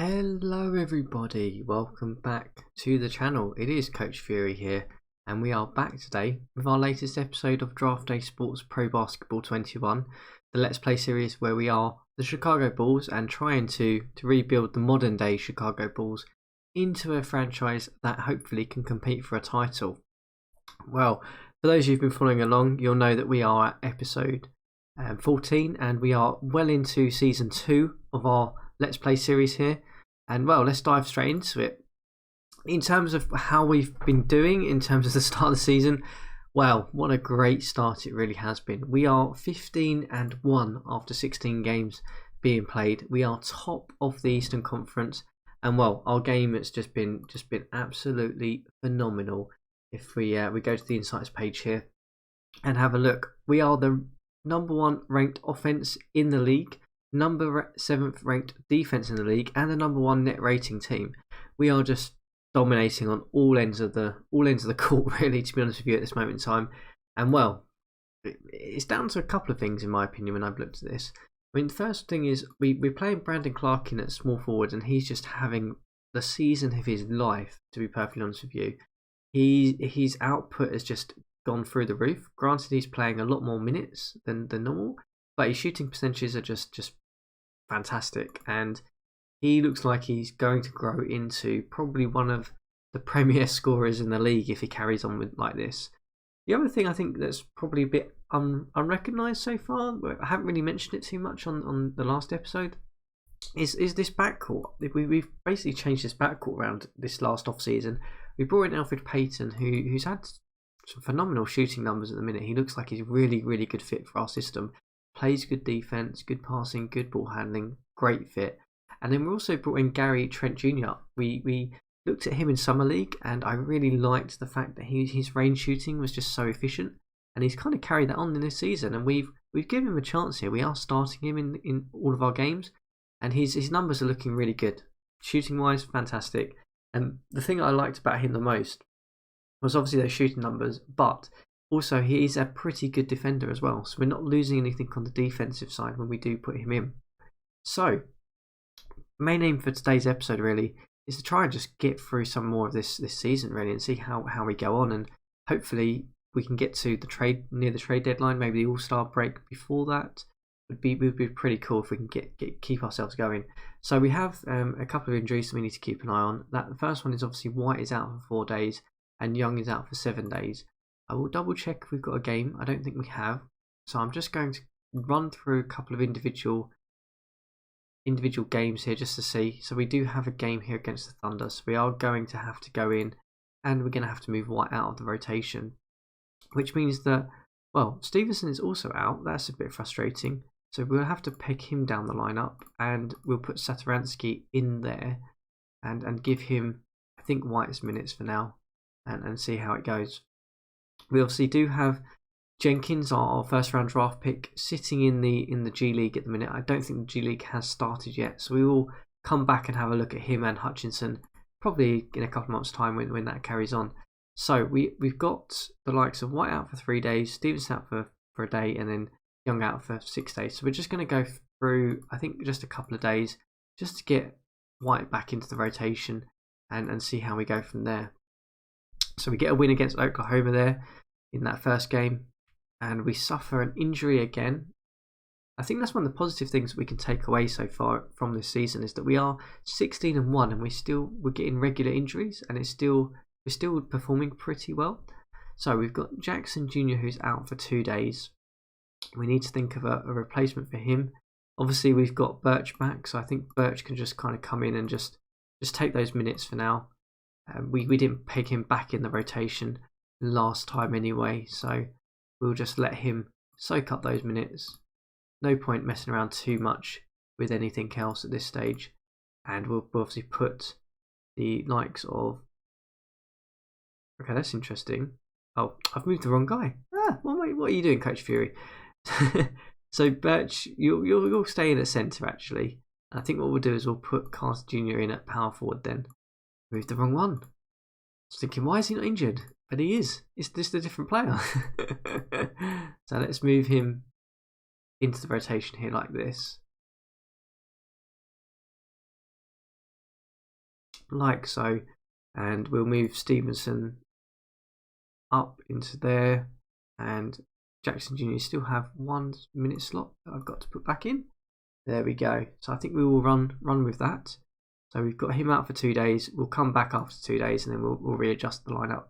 Hello everybody, welcome back to the channel. It is CoachFury here and we are back today with our latest episode of Draft Day Sports Pro Basketball 21, the Let's Play series where we are the Chicago Bulls and trying to rebuild the modern day Chicago Bulls into a franchise that hopefully can compete for a title. Well, for those who've been following along, you'll know that we are at episode 14 and we are well into season 2 of our Let's Play series here. And well, let's dive straight into it. In terms of how we've been doing in terms of the start of the season, well, what a great start it really has been. We are 15-1 after 16 games being played. We are top of the Eastern Conference, and well, our game has just been absolutely phenomenal. If we go to the insights page here and have a look, we are the number 1 ranked offense in the league, number 7th ranked defense in the league, and the number 1 net rating team. We are just dominating on all ends of the court, really, to be honest with you, at this moment in time. And well, it's down to a couple of things in my opinion when I've looked at this. I mean, the first thing is we're playing Brandon Clark in at small forward, and he's just having the season of his life, to be perfectly honest with you. His output has just gone through the roof. Granted, he's playing a lot more minutes than normal, but his shooting percentages are just fantastic, and he looks like he's going to grow into probably one of the premier scorers in the league if he carries on with like this. The other thing I think that's probably a bit unrecognised so far, I haven't really mentioned it too much on the last episode, is this backcourt. We've basically changed this backcourt around this last off season. We brought in Alfred Payton, who's had some phenomenal shooting numbers at the minute. He looks like he's a really good fit for our system. Plays good defense, good passing, good ball handling, great fit. And then we also brought in Gary Trent Jr. We looked at him in Summer League, and I really liked the fact that his range shooting was just so efficient, and he's kind of carried that on in this season. And we've given him a chance here. We are starting him in all of our games, and his numbers are looking really good. Shooting wise, fantastic. And the thing I liked about him the most was obviously those shooting numbers, but also he is a pretty good defender as well. So we're not losing anything on the defensive side when we do put him in. So main aim for today's episode really is to try and just get through some more of this season really, and see how we go on, and hopefully we can get to the trade near the trade deadline, maybe the All-Star break before that. Would be pretty cool if we can keep ourselves going. So we have a couple of injuries that we need to keep an eye on. The first one is obviously White is out for 4 days and Young is out for 7 days. I will double check if we've got a game. I don't think we have. So I'm just going to run through a couple of individual games here just to see. So we do have a game here against the Thunder. So we are going to have to go in, and we're going to have to move White out of the rotation, which means that, well, Stevenson is also out. That's a bit frustrating. So we'll have to pick him down the lineup, and we'll put Satoransky in there and give him, I think, White's minutes for now, and see how it goes. We obviously do have Jenkins, our first round draft pick, sitting in the G League at the minute. I don't think the G League has started yet, so we will come back and have a look at him and Hutchinson probably in a couple of months' time when that carries on. So we've got the likes of White out for 3 days, Stevenson out for a day, and then Young out for 6 days. So we're just going to go through, I think, just a couple of days just to get White back into the rotation and see how we go from there. So we get a win against Oklahoma there in that first game, and we suffer an injury again. I think that's one of the positive things that we can take away so far from this season, is that we are 16-1 and we're getting regular injuries, and we're still performing pretty well. So we've got Jackson Jr. who's out for 2 days. We need to think of a replacement for him. Obviously we've got Birch back, so I think Birch can just kind of come in and just take those minutes for now. We didn't pick him back in the rotation last time anyway, so we'll just let him soak up those minutes. No point messing around too much with anything else at this stage, and we'll obviously put the likes of, okay, that's interesting. Oh, I've moved the wrong guy. What are you doing, CoachFury? So Birch, you'll stay in at centre actually. I think what we'll do is we'll put Carter Jr. in at power forward then. Moved the wrong one. I was thinking, why is he not injured? But he is. It's just a different player. So let's move him into the rotation here like this. like so, and we'll move Stevenson up into there, and Jackson Jr. still have 1 minute slot that I've got to put back in. There we go. So I think we will run with that. So we've got him out for 2 days. We'll come back after 2 days, and then we'll readjust the lineup.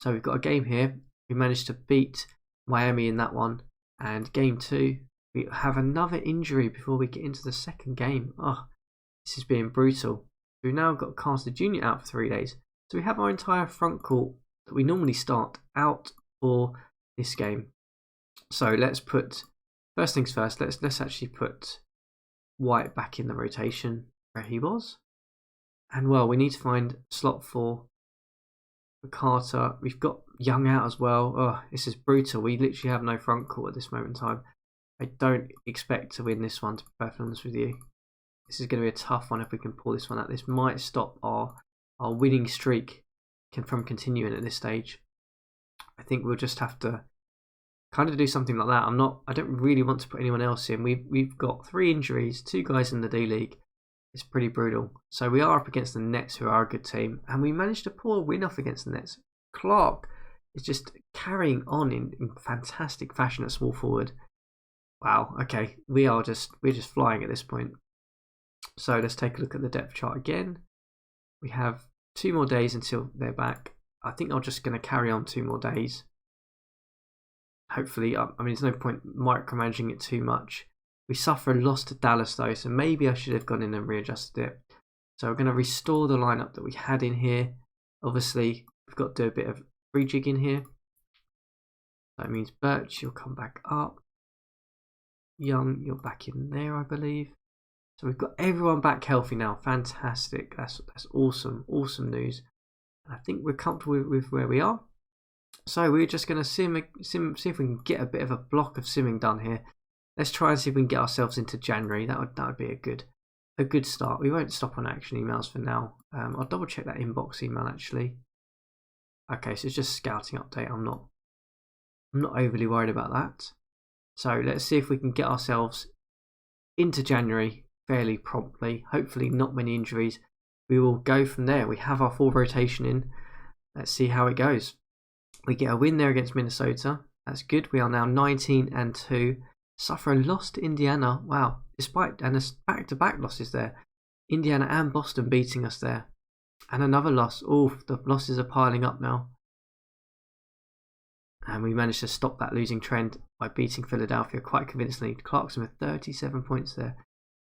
So we've got a game here. We managed to beat Miami in that one, and game 2 we have another injury before we get into the second game. Oh, this is being brutal. We've now got Carter Jr. out for 3 days. So we have our entire front court that we normally start out for this game. So let's put, first things first, let's actually put White back in the rotation where he was. And well, we need to find a slot for Carter. We've got Young out as well. Oh, this is brutal. We literally have no front court at this moment in time. I don't expect to win this one, to be perfectly honest with you. This is going to be a tough one if we can pull this one out. This might stop our winning streak from continuing at this stage. I think we'll just have to kind of do something like that. I don't really want to put anyone else in. We've got 3 injuries, 2 guys in the D League. It's pretty brutal. So we are up against the Nets, who are a good team, and we managed to pull a win off against the Nets. Clark is just carrying on in fantastic fashion at small forward. Wow. Okay, we're just flying at this point. So let's take a look at the depth chart again. We have 2 more days until they're back. I think I'm just going to carry on 2 more days. Hopefully, I mean, there's no point micromanaging it too much. We suffer a loss to Dallas though, so maybe I should have gone in and readjusted it. So we're going to restore the lineup that we had in here. Obviously, we've got to do a bit of rejigging here. That means Birch, you'll come back up. Young, you're back in there, I believe. So we've got everyone back healthy now. Fantastic. That's awesome. Awesome news. I think we're comfortable with where we are. So we're just going to see if we can get a bit of a block of simming done here. Let's try and see if we can get ourselves into January. That would be a good start. We won't stop on action emails for now. I'll double check that inbox email actually. Okay, so it's just scouting update. I'm not overly worried about that. So let's see if we can get ourselves into January fairly promptly. Hopefully not many injuries. We will go from there. We have our full rotation in. Let's see how it goes. We get a win there against Minnesota. That's good. We are now 19-2. Suffer a loss to Indiana. Wow. Despite and back-to-back losses there. Indiana and Boston beating us there. And another loss. Oh, the losses are piling up now. And we managed to stop that losing trend by beating Philadelphia quite convincingly. Clarkson with 37 points there.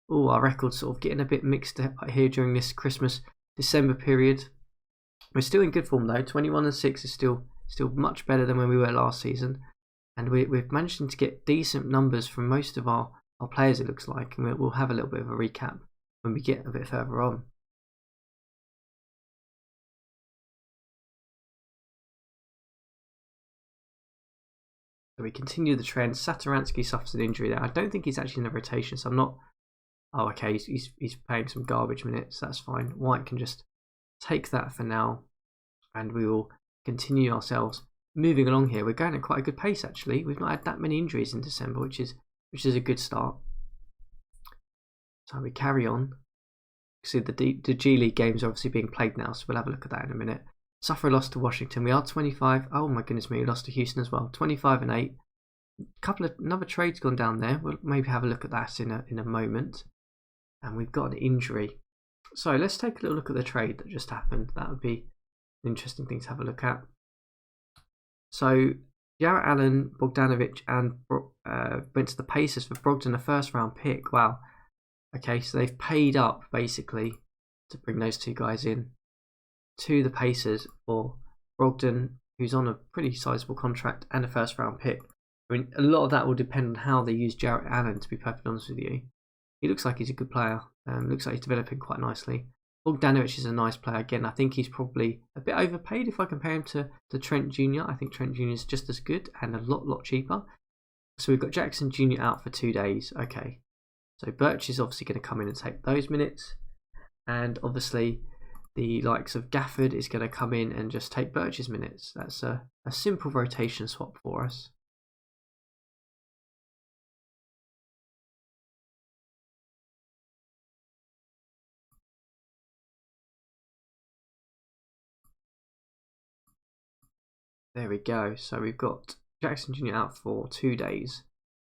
Oh, our record's sort of getting a bit mixed here during this Christmas-December period. We're still in good form though. 21-6 is still much better than when we were last season. And we've managed to get decent numbers from most of our players, it looks like. And we'll have a little bit of a recap when we get a bit further on. So we continue the trend. Satoransky suffers an injury there. I don't think he's actually in the rotation, so I'm not... Oh, okay, he's playing some garbage minutes. That's fine. White can just take that for now. And we will continue ourselves moving along here. We're going at quite a good pace actually. We've not had that many injuries in December, which is a good start. So we carry on. See, the G League games are obviously being played now, so we'll have a look at that in a minute. Suffer a loss to Washington. We are 25. Oh my goodness me, we lost to Houston as well. 25-8. Another trade's gone down there. We'll maybe have a look at that in a moment. And we've got an injury. So let's take a little look at the trade that just happened. That would be an interesting thing to have a look at. So Jarrett Allen, Bogdanovic, and went to the Pacers for Brogdon, a first-round pick. Wow. Okay, so they've paid up basically to bring those 2 guys in to the Pacers for Brogdon, who's on a pretty sizable contract, and a first-round pick. I mean, a lot of that will depend on how they use Jarrett Allen, to be perfectly honest with you. He looks like he's a good player. Looks like he's developing quite nicely. Bogdanovic is a nice player. Again, I think he's probably a bit overpaid if I compare him to Trent Jr. I think Trent Jr. is just as good and a lot cheaper. So we've got Jackson Jr. out for 2 days. Okay. So Birch is obviously going to come in and take those minutes. And obviously the likes of Gafford is going to come in and just take Birch's minutes. That's a simple rotation swap for us. There we go. So we've got Jackson Jr. out for 2 days.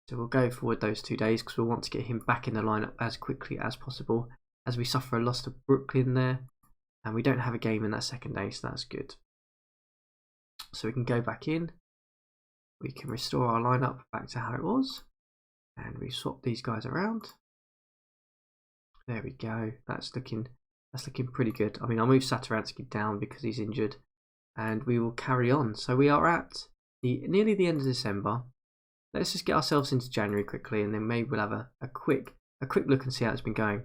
So we'll go forward those 2 days because we want to get him back in the lineup as quickly as possible, as we suffer a loss to Brooklyn there, and we don't have a game in that second day, so that's good. So we can go back in. We can restore our lineup back to how it was, and we swap these guys around. There we go. That's looking pretty good. I mean, I'll move Satoransky down because he's injured, and we will carry on. So we are at nearly the end of December. Let's just get ourselves into January quickly, and then maybe we'll have a quick look and see how it's been going.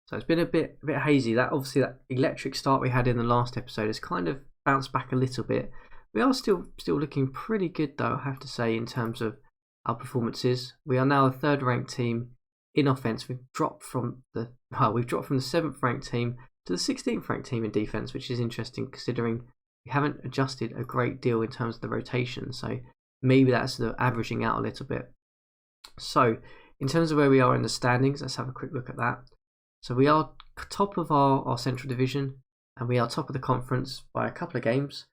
So it's been a bit hazy. That obviously that electric start we had in the last episode has kind of bounced back a little bit. We are still looking pretty good though, I have to say, in terms of our performances. We are now a 3rd ranked team in offense. We've dropped from the 7th ranked team to the 16th ranked team in defense, which is interesting considering we haven't adjusted a great deal in terms of the rotation. So maybe that's the averaging out a little bit. So in terms of where we are in the standings, let's have a quick look at that. So we are top of our central division, and we are top of the conference by a couple of games.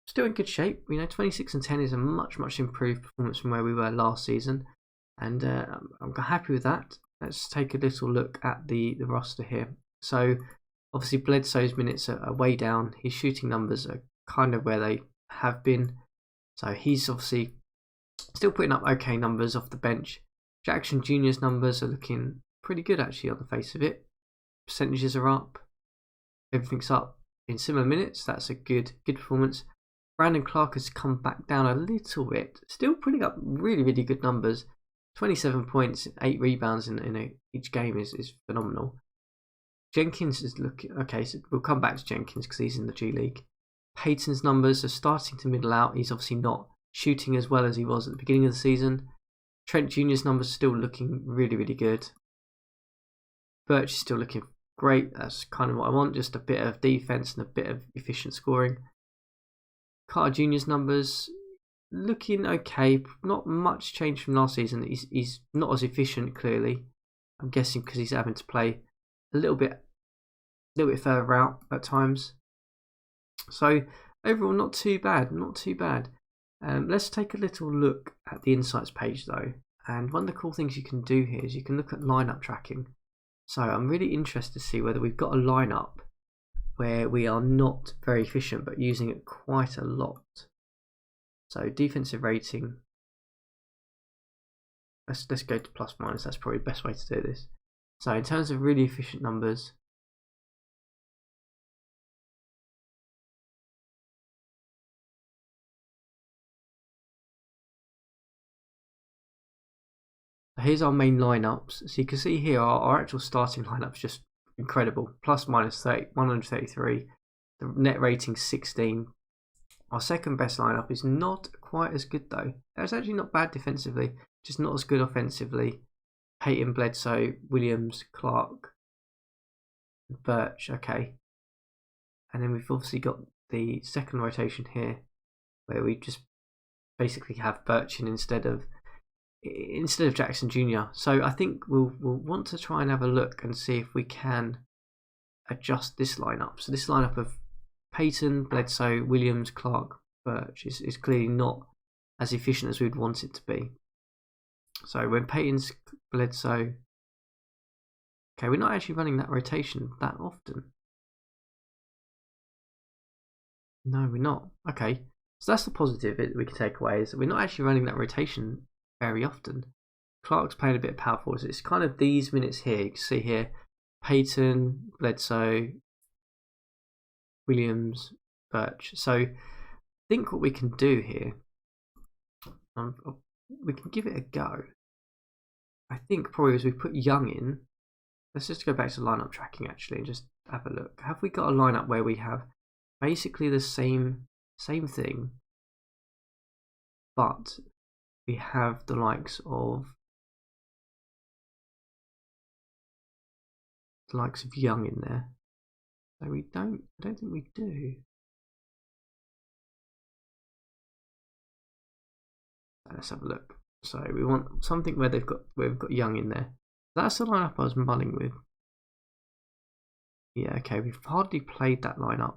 Still in good shape. 26-10 is a much improved performance from where we were last season, and I'm happy with that. Let's take a little look at the roster here. So obviously Bledsoe's minutes are way down. His shooting numbers are kind of where they have been. So he's obviously still putting up okay numbers off the bench. Jackson Jr.'s numbers are looking pretty good actually on the face of it. Percentages are up. Everything's up in similar minutes. That's a good performance. Brandon Clark has come back down a little bit. Still putting up really good numbers. 27 points, 8 rebounds in each game is phenomenal. Jenkins is looking okay. So we'll come back to Jenkins because he's in the G League. Payton's numbers are starting to middle out. He's obviously not shooting as well as he was at the beginning of the season. Trent Jr.'s numbers are still looking really good. Birch is still looking great. That's kind of what I want. Just a bit of defense and a bit of efficient scoring. Carter Jr.'s numbers looking okay. Not much change from last season. He's not as efficient, clearly. I'm guessing because he's having to play a little bit further out at times. So overall, not too bad. Let's take a little look at the insights page though. And one of the cool things you can do here is you can look at lineup tracking. So I'm really interested to see whether we've got a lineup where we are not very efficient but using it quite a lot. So defensive rating. Let's go to plus minus. That's probably the best way to do this. So in terms of really efficient numbers, here's our main lineups. So you can see here our actual starting lineup is just incredible. Plus minus 133. The net rating 16. Our second best lineup is not quite as good though. It's actually not bad defensively, just not as good offensively. Payton, Bledsoe, Williams, Clark, Birch. Okay. And then we've obviously got the second rotation here where we just basically have Birch in instead of Jackson Jr. So I think we'll want to try and have a look and see if we can adjust this lineup. So this lineup of Payton, Bledsoe, Williams, Clark, Birch is clearly not as efficient as we'd want it to be. So when Payton's Bledsoe, okay, we're not actually running that rotation that often. No, we're not. Okay, so that's the positive we can take away, is that we're not actually running that rotation very often. Clark's playing a bit of power forward. So it's kind of these minutes here. You can see here, Payton, Bledsoe, Williams, Birch. So I think what we can do here, we can give it a go. I think probably as we put Young in, let's just go back to lineup tracking actually and just have a look. Have we got a lineup where we have basically the same thing, but we have the likes of Young in there? So I don't think we do. Let's have a look. So we want something where we've got Young in there. That's the lineup I was mulling with. Yeah, okay, we've hardly played that lineup.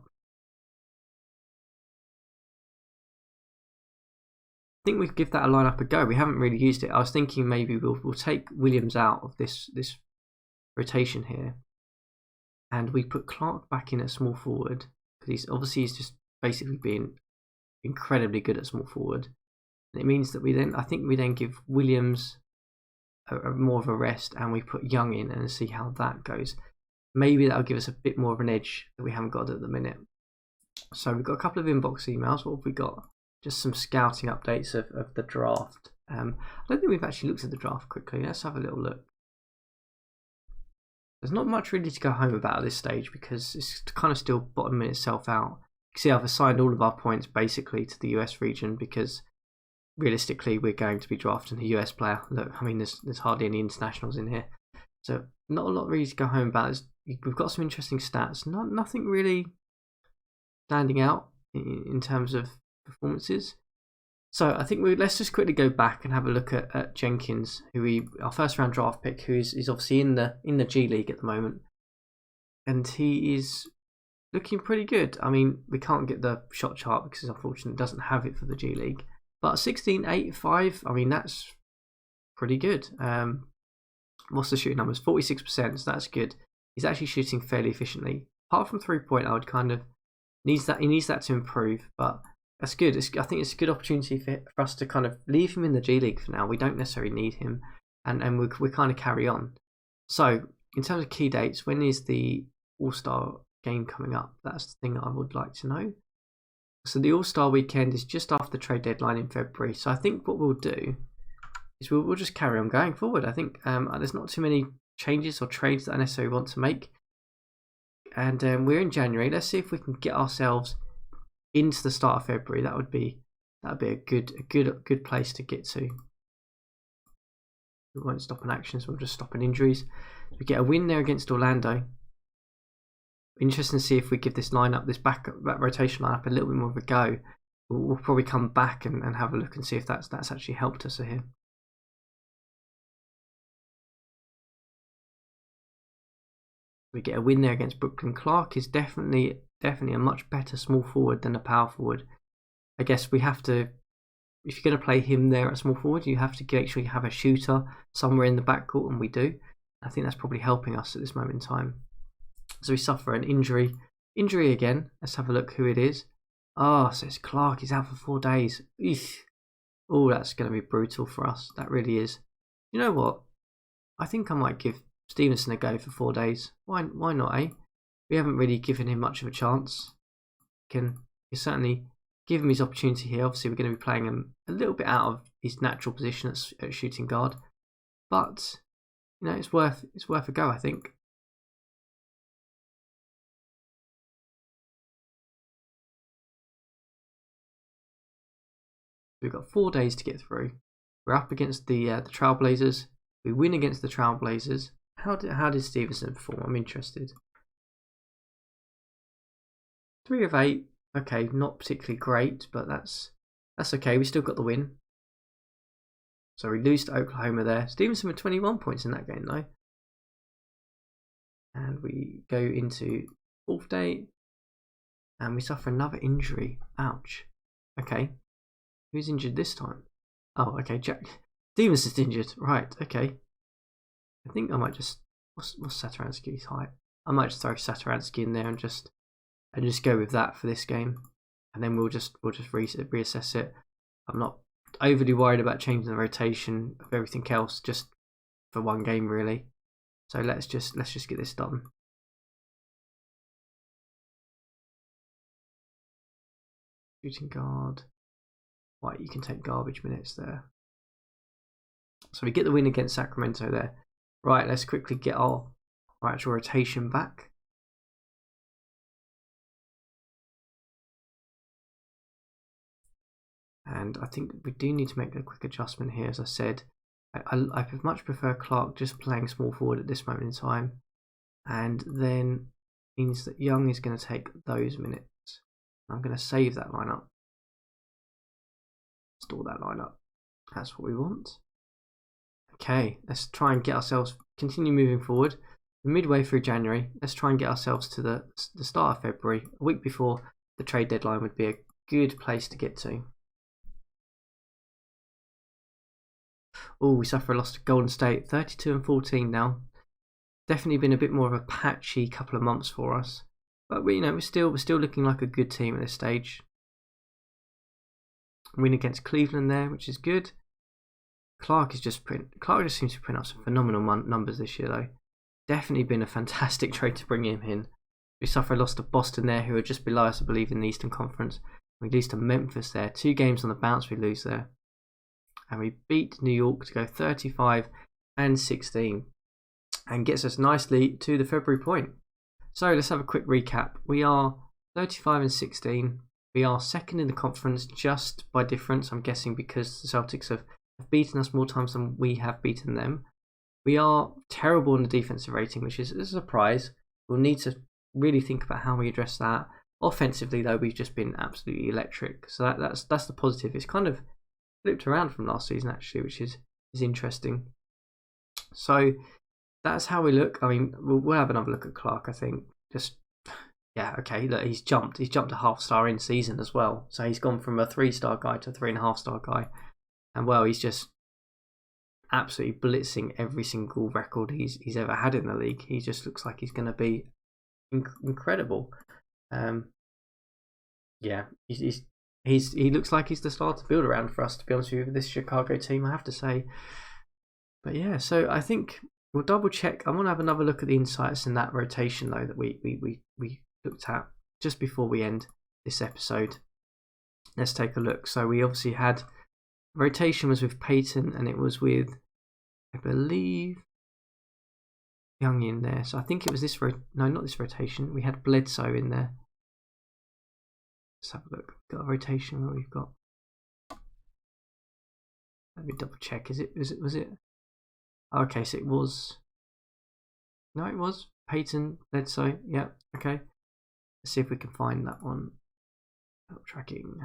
I think we could give that a lineup a go. We haven't really used it. I was thinking maybe we'll take Williams out of this rotation here, and we put Clark back in at small forward because he's just basically being incredibly good at small forward. And it means that I think we then give Williams a more of a rest, and we put Young in and see how that goes. Maybe that'll give us a bit more of an edge that we haven't got at the minute. So we've got a couple of inbox emails. What have we got? Just some scouting updates of the draft. I don't think we've actually looked at the draft quickly. Let's have a little look. There's not much really to go home about at this stage because it's kind of still bottoming itself out. You can see I've assigned all of our points basically to the US region because realistically we're going to be drafting a US player. Look, I mean there's hardly any internationals in here, so not a lot really to go home about. We've got some interesting stats. Nothing really standing out in terms of performances. So I think let's just quickly go back and have a look at Jenkins, our first round draft pick, who is obviously in the G League at the moment, and he is looking pretty good. I mean, we can't get the shot chart because unfortunately it doesn't have it for the G League, but 16, 8, 5. I mean, that's pretty good. What's the shooting numbers? 46%. So that's good. He's actually shooting fairly efficiently. Apart from 3-point, I would kind of he needs that to improve, but that's good. I think it's a good opportunity for us to kind of leave him in the G League for now. We don't necessarily need him, and we kind of carry on. So in terms of key dates, when is the All-Star game coming up? That's the thing I would like to know. So the All-Star weekend is just after the trade deadline in February. So I think what we'll do is we'll just carry on going forward. I think there's not too many changes or trades that I necessarily want to make. And we're in January. Let's see if we can get ourselves into the start of February. That would be a good place to get to. We won't stop an action, so we'll just stop an injuries. We get a win there against Orlando. Interesting to see if we give this lineup, this back rotation lineup, a little bit more of a go. We'll probably come back and have a look and see if that's actually helped us here. We get a win there against Brooklyn. Clark is definitely a much better small forward than a power forward. I guess we have to, if you're going to play him there at small forward, you have to make sure you have a shooter somewhere in the backcourt, and we do. I think that's probably helping us at this moment in time. So we suffer an injury again. Let's have a look who it is. So it's Clark. He's out for 4 days. Eesh. Oh, that's going to be brutal for us. That really is. You know what? I think I might give Stevenson a go for 4 days. Why not, eh? We haven't really given him much of a chance. Can certainly give him his opportunity here. Obviously, we're going to be playing him a little bit out of his natural position at shooting guard, but you know, it's worth a go, I think. We've got 4 days to get through. We're up against the Trailblazers. We win against the Trailblazers. How did Stevenson perform? I'm interested. 3 of 8. Okay, not particularly great, but that's okay. We still got the win. So we lose to Oklahoma there. Stevenson with 21 points in that game though. And we go into 4th day, and we suffer another injury. Ouch. Okay. Who's injured this time? Oh, okay. Jack Stevenson's injured. Right. Okay. I think I might just what's Satoransky's height? I might just throw Satoransky in there and just go with that for this game, and then we'll just reassess it. I'm not overly worried about changing the rotation of everything else just for one game really. So let's just get this done. Shooting guard. Right, you can take garbage minutes there. So we get the win against Sacramento there. Right, let's quickly get our actual rotation back. And I think we do need to make a quick adjustment here. As I said, I much prefer Clark just playing small forward at this moment in time, and then means that Young is going to take those minutes. I'm going to save that lineup, store that lineup. That's what we want. Okay, let's try and get ourselves continue moving forward. midway through January. Let's try and get ourselves to the start of February. A week before the trade deadline would be a good place to get to. Oh, we suffer a loss to Golden State, 32-14 now. Definitely been a bit more of a patchy couple of months for us, but we're still looking like a good team at this stage. Win against Cleveland there, which is good. Clark just seems to print up some phenomenal numbers this year, though. Definitely been a fantastic trade to bring him in. We suffer a loss to Boston there, who are just below us, I believe, in the Eastern Conference. We lose to Memphis there. 2 games on the bounce we lose there. And we beat New York to go 35-16 and gets us nicely to the February point. So let's have a quick recap. We are 35-16. We are second in the conference just by difference, I'm guessing, because the Celtics have beaten us more times than we have beaten them. We are terrible in the defensive rating, which is a surprise. We'll need to really think about how we address that. Offensively, though, we've just been absolutely electric. So that's the positive. It's kind of flipped around from last season, actually, which is interesting. So that's how we look. I mean, we'll have another look at Clark, I think. Yeah, okay, look, he's jumped a half-star in season as well. So he's gone from a 3-star guy to a 3.5-star guy. And, well, he's just absolutely blitzing every single record he's ever had in the league. He just looks like he's going to be incredible. Yeah, he looks like he's the star to build around for us, to be honest with you, this Chicago team, I have to say. But yeah, so I think we'll double check. I want to have another look at the insights in that rotation, though, that we looked at just before we end this episode. Let's take a look. So we obviously had rotation was with Peyton, and it was with, I believe, Young in there. So I think it was this no, not this rotation. We had Bledsoe in there. Let's have a look. Got a rotation where we've got. Let me double check. Was it? Okay, so it was. No, it was Peyton, Bledsoe. Yeah, okay. Let's see if we can find that one. Tracking.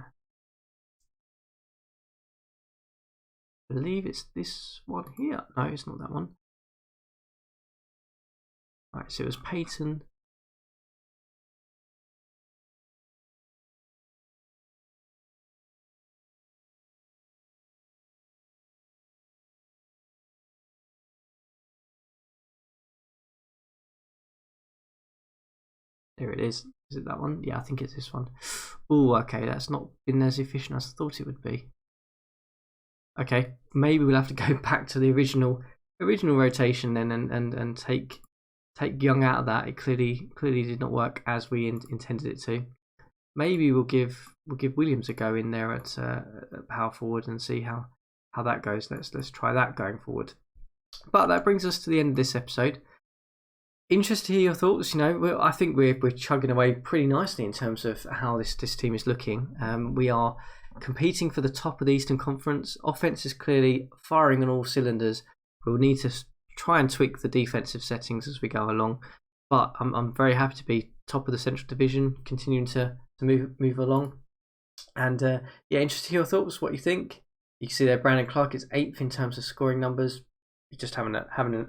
I believe it's this one here. No, it's not that one. Right, so it was Peyton. There it is. Is it that one? Yeah, I think it's this one. Oh, okay, that's not been as efficient as I thought it would be. Okay, maybe we'll have to go back to the original rotation then and take Young out of that. It clearly did not work as we intended it to. Maybe we'll give Williams a go in there at power forward and see how that goes. Let's try that going forward. But that brings us to the end of this episode. Interested to hear your thoughts. I think we're chugging away pretty nicely in terms of how this team is looking. We are competing for the top of the Eastern Conference. Offense is clearly firing on all cylinders. We'll need to try and tweak the defensive settings as we go along. But I'm very happy to be top of the Central Division, continuing to move along. And yeah, interested to hear your thoughts. What you think? You can see there, Brandon Clark is 8th in terms of scoring numbers. He's just having an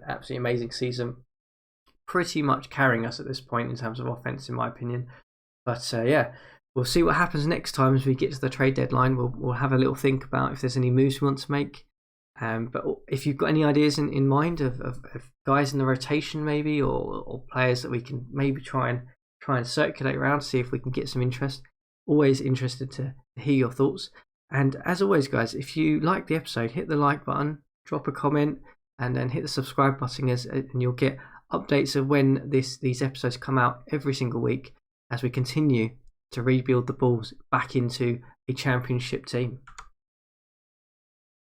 absolutely amazing season. Pretty much carrying us at this point in terms of offense, in my opinion. But yeah, we'll see what happens next time as we get to the trade deadline. We'll have a little think about if there's any moves we want to make. But if you've got any ideas in mind of guys in the rotation maybe, or players that we can maybe try and circulate around, see if we can get some interest. Always interested to hear your thoughts. And as always, guys, if you like the episode, hit the like button, drop a comment, and then hit the subscribe button, and you'll get updates of when these episodes come out every single week as we continue to rebuild the Bulls back into a championship team.